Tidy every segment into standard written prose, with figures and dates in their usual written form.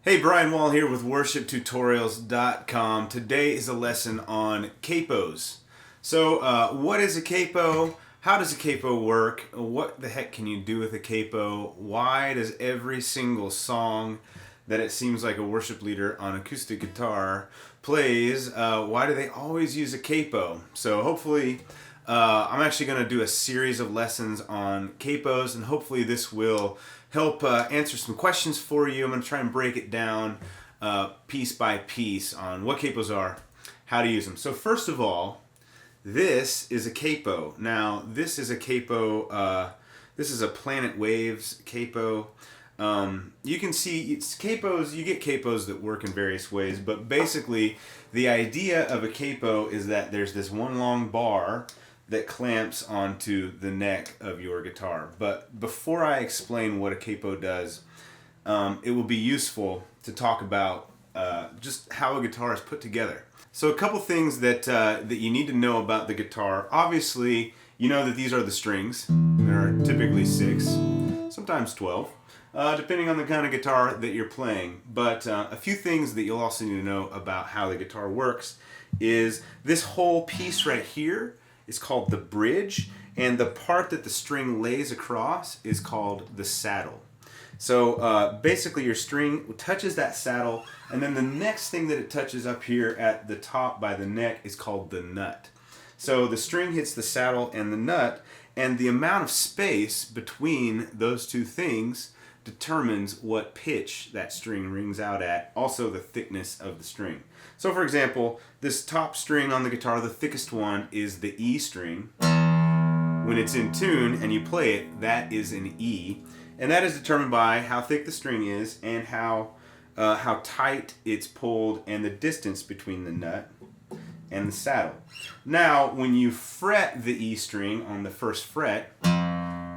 Hey, Brian Wall here with worshiptutorials.com. Today is a lesson on capos. So, what is a capo? How does a capo work? What the heck can you do with a capo? Why does every single song that it seems like a worship leader on acoustic guitar plays, why do they always use a capo? So hopefully, I'm actually going to do a series of lessons on capos, and hopefully this will help answer some questions for you. I'm going to try and break it down piece by piece on what capos are, how to use them. So first of all, this is a capo. Now, this is a capo, this is a Planet Waves capo. You can see it's capos, you get capos that work in various ways, but basically the idea of a capo is that there's this one long bar that clamps onto the neck of your guitar. But before I explain what a capo does, it will be useful to talk about just how a guitar is put together. So a couple things that you need to know about the guitar. Obviously, you know that these are the strings. There are typically 6, sometimes 12, depending on the kind of guitar that you're playing. But a few things that you'll also need to know about how the guitar works is this whole piece right here is called the bridge, and the part that the string lays across is called the saddle. So basically your string touches that saddle, and then the next thing that it touches up here at the top by the neck is called the nut. So the string hits the saddle and the nut, and the amount of space between those two things determines what pitch that string rings out at, also the thickness of the string. So for example, this top string on the guitar, the thickest one, is the E string. When it's in tune and you play it, that is an E. And that is determined by how thick the string is and how tight it's pulled and the distance between the nut and the saddle. Now, when you fret the E string on the first fret,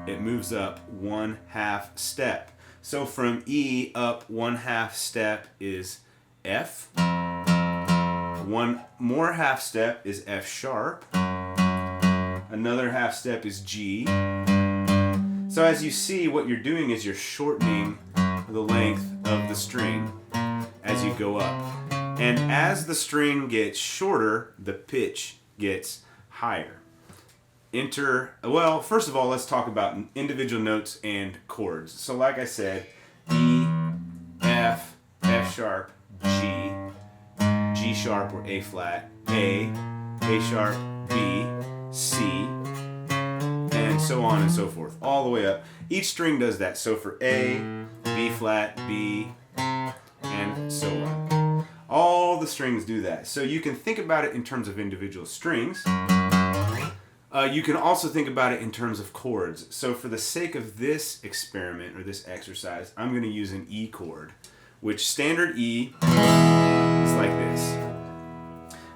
it moves up 1/2 step. So from E up 1/2 step is F. One more half step is F sharp. Another half step is G. So as you see, what you're doing is you're shortening the length of the string as you go up. And as the string gets shorter, the pitch gets higher. Well, first of all, let's talk about individual notes and chords. So like I said, E, F, F sharp, G, G sharp or A flat, A sharp, B, C, and so on and so forth, all the way up. Each string does that. So for A, B flat, B, and so on. All the strings do that. So you can think about it in terms of individual strings. You can also think about it in terms of chords. So for the sake of this experiment or this exercise, I'm going to use an E chord, which standard E is like this.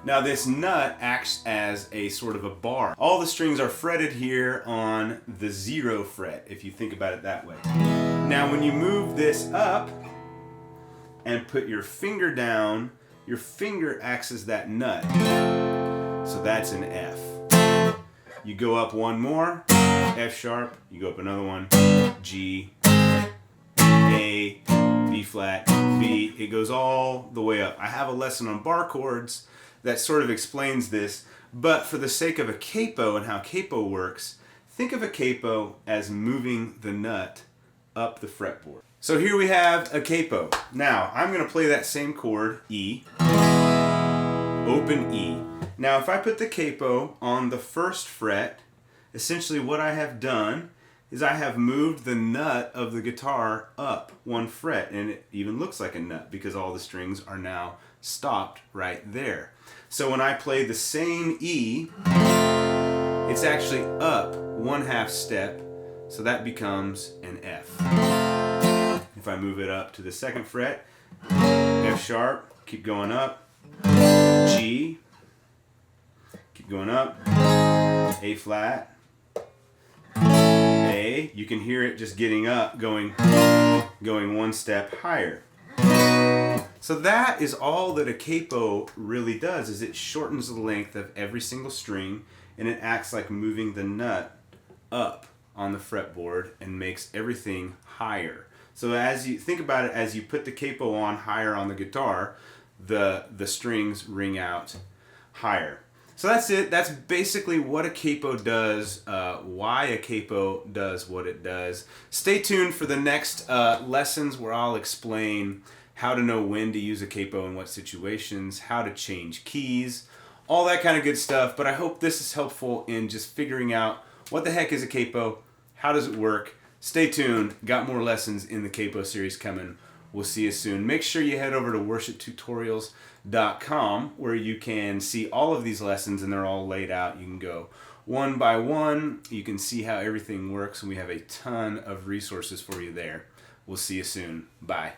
Now this nut acts as a sort of a bar. All the strings are fretted here on the 0 fret, if you think about it that way. Now when you move this up and put your finger down, your finger acts as that nut. So that's an F. You go up one more, F sharp, you go up another one, G, A, B flat, B. It goes all the way up. I have a lesson on bar chords that sort of explains this, but for the sake of a capo and how capo works, think of a capo as moving the nut up the fretboard. So here we have a capo. Now, I'm going to play that same chord, E, open E. Now, if I put the capo on the first fret, essentially what I have done is I have moved the nut of the guitar up 1 fret, and it even looks like a nut because all the strings are now stopped right there. So when I play the same E, it's actually up 1/2 step, so that becomes an F. If I move it up to the 2nd fret, F sharp, keep going up, G, keep going up, A flat, A. You can hear it just getting up, going 1 step higher. So that is all that a capo really does, is it shortens the length of every single string, and it acts like moving the nut up on the fretboard and makes everything higher. So as you think about it, as you put the capo on higher on the guitar, the strings ring out higher. So that's it. That's basically what a capo does, why a capo does what it does. Stay tuned for the next lessons where I'll explain how to know when to use a capo in what situations, how to change keys, all that kind of good stuff. But I hope this is helpful in just figuring out what the heck is a capo, how does it work. Stay tuned. Got more lessons in the capo series coming. We'll see you soon. Make sure you head over to worshiptutorials.com where you can see all of these lessons, and they're all laid out. You can go one by one. You can see how everything works, and we have a ton of resources for you there. We'll see you soon. Bye.